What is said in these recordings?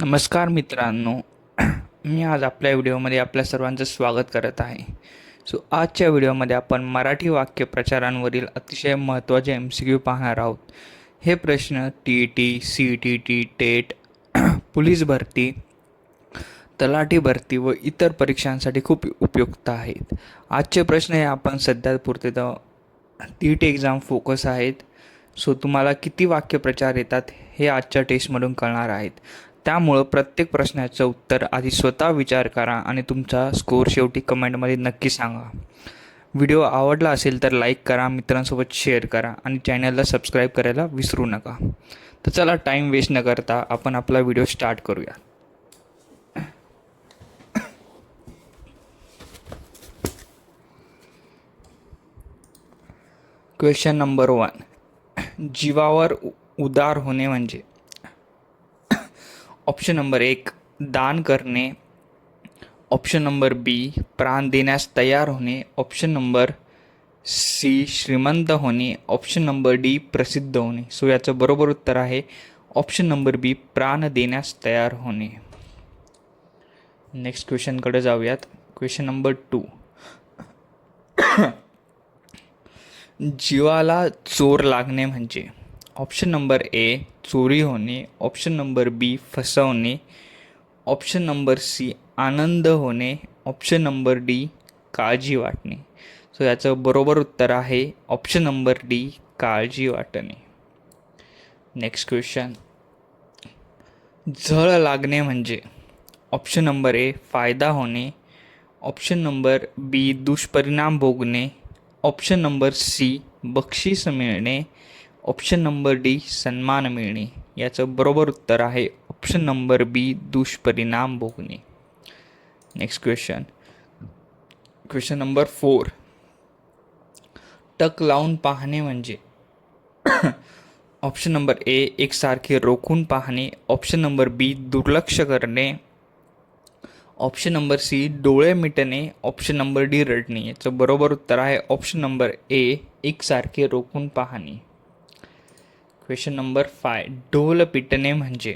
नमस्कार मित्रांनो. मी आज आपल्या व्हिडिओमध्ये आपल्या सर्वांचं स्वागत करत आहे. आजच्या व्हिडिओमध्ये आपण मराठी वाक्यप्रचारांवरील अतिशय महत्त्वाचे MCQ पाहणार आहोत. हे प्रश्न TET, CET, टेट, पोलीस भरती, तलाठी भरती व इतर परीक्षांसाठी खूप उपयुक्त आहेत. आजचे प्रश्न हे आपण सध्या पुरते तर TET एक्झाम फोकस आहेत. तुम्हाला किती वाक्यप्रचार येतात हे आजच्या टेस्टमधून कळणार आहेत. त्यामुळं प्रत्येक प्रश्नाचं उत्तर आधी स्वतः विचार करा आणि तुमचा स्कोअर शेवटी कमेंटमध्ये नक्की सांगा. व्हिडिओ आवडला असेल तर लाईक करा, मित्रांसोबत शेअर करा आणि चॅनलला सबस्क्राईब करायला विसरू नका. तर चला टाईम वेस्ट न करता आपण आपला व्हिडिओ स्टार्ट करूया. Question number 1. जीवावर उदार होणे म्हणजे? ऑप्शन नंबर 1 दान करणे, ऑप्शन नंबर बी प्राण देण्यास तयार होणे, ऑप्शन नंबर सी श्रीमंत होणे, ऑप्शन नंबर डी प्रसिद्ध होणे. याचं बरोबर उत्तर आहे ऑप्शन नंबर बी प्राण देण्यास तयार होणे. नेक्स्ट क्वेश्चनकडे जाऊयात. Question number 2. जीवाला चोर लागणे म्हणजे? ऑप्शन नंबर ए चोरी होणे, ऑप्शन नंबर बी फसवणे, ऑप्शन नंबर सी आनंद होणे, ऑप्शन नंबर डी काळजी वाटणे. याचं बरोबर उत्तर आहे ऑप्शन नंबर डी काळजी वाटणे. Next question. झळ लागणे म्हणजे? ऑप्शन नंबर ए फायदा होणे, ऑप्शन नंबर बी दुष्परिणाम भोगणे, ऑप्शन नंबर सी बक्षीस मिळणे, ऑप्शन नंबर डी सन्मान मिळणे. याचं बरोबर उत्तर आहे ऑप्शन नंबर बी दुष्परिणाम भोगणे. Next question. Question number 4. टक लावून पाहणे म्हणजे? ऑप्शन नंबर ए एकसारखे रोखून पाहणे, ऑप्शन नंबर बी दुर्लक्ष करणे, ऑप्शन नंबर सी डोळे मिटणे, ऑप्शन नंबर डी रडणे. याचं बरोबर उत्तर आहे ऑप्शन नंबर ए एकसारखे रोखून पाहणे. Question number 5. ढोल पिटणे म्हणजे?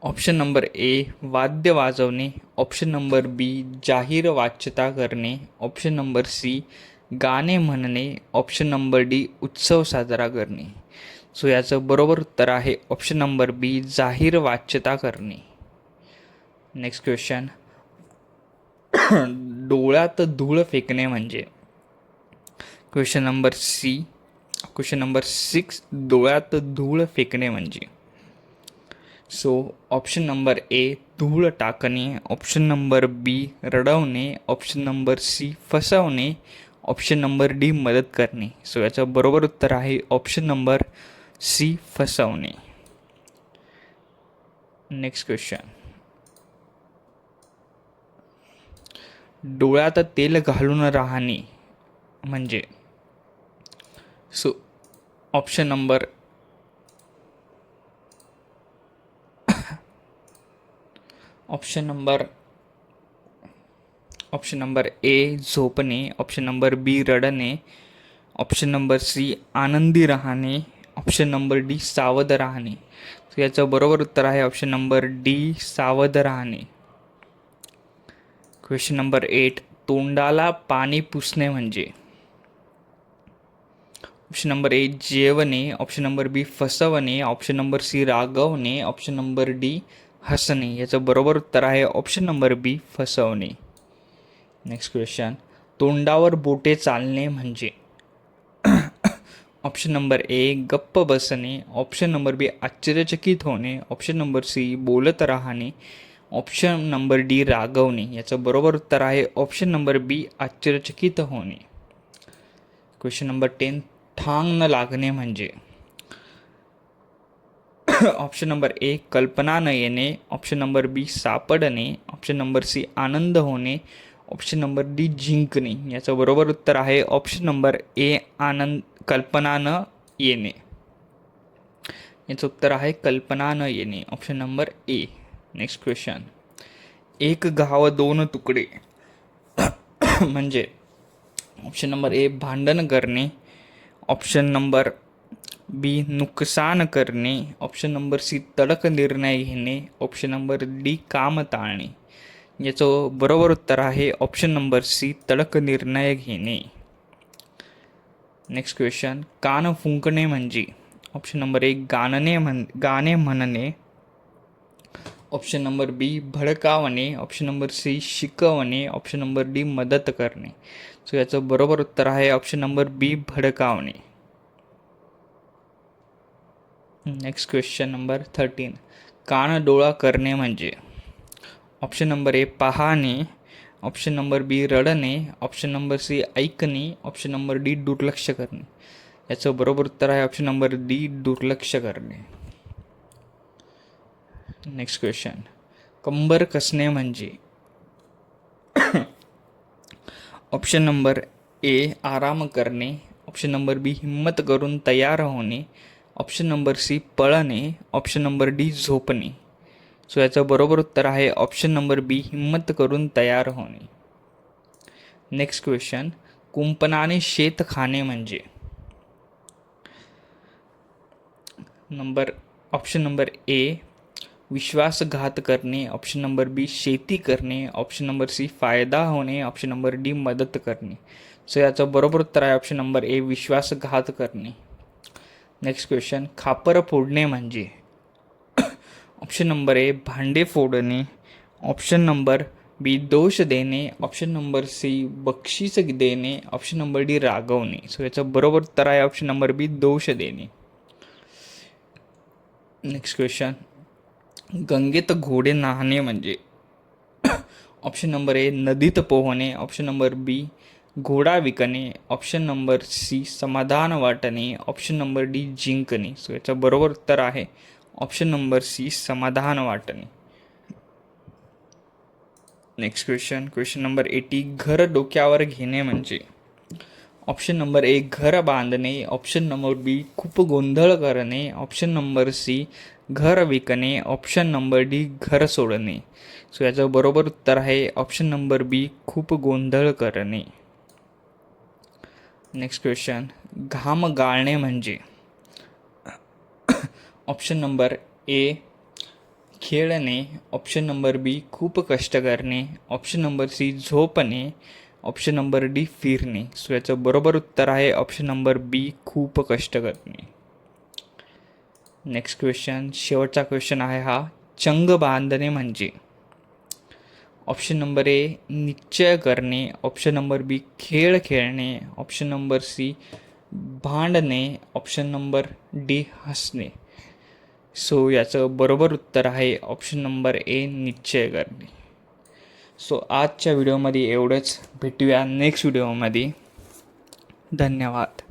ऑप्शन नंबर ए वाद्य वाजवणे, ऑप्शन नंबर बी जाहीर वाच्यता करणे, ऑप्शन नंबर सी गाणे म्हणणे, ऑप्शन नंबर डी उत्सव साजरा करणे. याचं बरोबर उत्तर आहे ऑप्शन नंबर बी जाहीर वाच्यता करणे. Next question. डोळ्यात धूळ फेकणे म्हणजे? क्वेश्चन नंबर 6 डोळ्यात धूळ फेकणे म्हणजे? ऑप्शन नंबर ए धूळ टाकणे, ऑप्शन नंबर बी रडवणे, ऑप्शन नंबर सी फसवणे, ऑप्शन नंबर डी मदत करणे. याचं बरोबर उत्तर आहे ऑप्शन नंबर सी फसवणे. Next question. डोळ्यात तेल घालून राहणे म्हणजे? ऑप्शन नंबर ए झोपणे, ऑप्शन नंबर बी रडणे, ऑप्शन नंबर सी आनंदी राहणे, ऑप्शन नंबर डी सावध राहणे. याचं बरोबर उत्तर आहे ऑप्शन नंबर डी सावध राहणे. Question number 8. तोंडाला पाणी पुसणे म्हणजे? ऑप्शन नंबर ए जेवणे, ऑप्शन नंबर बी फसवणे, ऑप्शन नंबर सी रागवणे, ऑप्शन नंबर डी हसणे. याचं बरोबर उत्तर आहे ऑप्शन नंबर बी फसवणे. Next question. तोंडावर बोटे चालणे म्हणजे? ऑप्शन नंबर ए गप्प बसणे, ऑप्शन नंबर बी आश्चर्यचकित होणे, ऑप्शन नंबर सी बोलत राहणे, ऑप्शन नंबर डी रागवणे. याचं बरोबर उत्तर आहे ऑप्शन नंबर बी आश्चर्यचकित होणे. Question number 10. ठांग न लागणे म्हणजे? ऑप्शन नंबर ए कल्पना न येणे, ऑप्शन नंबर बी सापडणे, ऑप्शन नंबर सी आनंद होणे, ऑप्शन नंबर डी जिंकणे. याचं बरोबर उत्तर आहे ऑप्शन नंबर ए कल्पना न येणे. याचं उत्तर आहे कल्पना न येणे, ऑप्शन नंबर ए. Next question. एक घाव दोन तुकडे म्हणजे? ऑप्शन नंबर ए भांडण करणे, ऑप्शन नंबर बी नुकसान करणे, ऑप्शन नंबर सी तडक निर्णय घेणे, ऑप्शन नंबर डी काम टाळणे. याचं बरोबर उत्तर आहे ऑप्शन नंबर सी तडक निर्णय घेणे. नेक्स्ट क्वेश्चन, कान फुंकणे म्हणजे? ऑप्शन नंबर एक गाणे म्हणणे, ऑप्शन नंबर बी भडकावणे, ऑप्शन नंबर सी शिकवणे, ऑप्शन नंबर डी मदत करणे. सो याचं बरोबर उत्तर आहे ऑप्शन नंबर बी भडकावणे. नेक्स्ट क्वेश्चन नंबर 13, कान डोळा करणे म्हणजे? ऑप्शन नंबर ए पाहणे, ऑप्शन नंबर बी रडणे, ऑप्शन नंबर सी ऐकणे, ऑप्शन नंबर डी दुर्लक्ष करणे. याचं बरोबर उत्तर आहे ऑप्शन नंबर डी दुर्लक्ष करणे. नेक्स्ट क्वेश्चन, कंबर कसणे म्हणजे? ऑप्शन नंबर ए आराम करणे, ऑप्शन नंबर बी हिम्मत करून तयार होणे, ऑप्शन नंबर सी पळणे, ऑप्शन नंबर डी झोपणे. सो याचं बरोबर उत्तर आहे ऑप्शन नंबर बी हिम्मत करून तयार होणे. नेक्स्ट क्वेश्चन, कुंपणाने शेत खाणे म्हणजे? ऑप्शन नंबर ए विश्वासघात करणे, ऑप्शन नंबर बी शेती करणे, ऑप्शन नंबर सी फायदा होणे, ऑप्शन नंबर डी मदत करणे. सो याचं बरोबर उत्तर आहे ऑप्शन नंबर ए विश्वासघात करणे. नेक्स्ट क्वेश्चन, खापर फोडणे म्हणजे? ऑप्शन नंबर ए भांडे फोडणे, ऑप्शन नंबर बी दोष देणे, ऑप्शन नंबर सी बक्षीस देणे, ऑप्शन नंबर डी रागवणे. सो याचं बरोबर उत्तर आहे ऑप्शन नंबर बी दोष देणे. नेक्स्ट क्वेश्चन, गंगेत घोडे न्हाणे म्हणजे? ऑप्शन नंबर ए नदीत पोहणे, ऑप्शन नंबर बी घोडा विकणे, ऑप्शन नंबर सी समाधान वाटणे, ऑप्शन नंबर डी जिंकणे. सो याचं बरोबर उत्तर आहे ऑप्शन नंबर सी समाधान वाटणे. नेक्स्ट क्वेश्चन नंबर 80, घर डोक्यावर घेणे म्हणजे? ऑप्शन नंबर ए घर बांधणे, ऑप्शन नंबर बी खूप गोंधळ करणे, ऑप्शन नंबर सी घर विकणे, ऑप्शन नंबर डी घर सोडणे. सो याचं बरोबर उत्तर आहे ऑप्शन नंबर बी खूप गोंधळ करणे. नेक्स्ट क्वेश्चन, घाम गाळणे म्हणजे? ऑप्शन नंबर ए खेळणे, ऑप्शन नंबर बी खूप कष्ट करणे, ऑप्शन नंबर सी झोपणे, ऑप्शन नंबर डी फिरणे. सो याचं बरोबर उत्तर आहे ऑप्शन नंबर बी खूप कष्ट करणे. नेक्स्ट क्वेश्चन, शेवटचा क्वेश्चन आहे हा, चंग बांधणे म्हणजे? ऑप्शन नंबर ए निश्चय करणे, ऑप्शन नंबर बी खेळ खेळणे, ऑप्शन नंबर सी भांडणे, ऑप्शन नंबर डी हसणे. सो याचं बरोबर उत्तर आहे ऑप्शन नंबर ए निश्चय करणे. सो आजच्या व्हिडिओमध्ये एवढंच. भेटूया नेक्स्ट व्हिडिओमध्ये. धन्यवाद.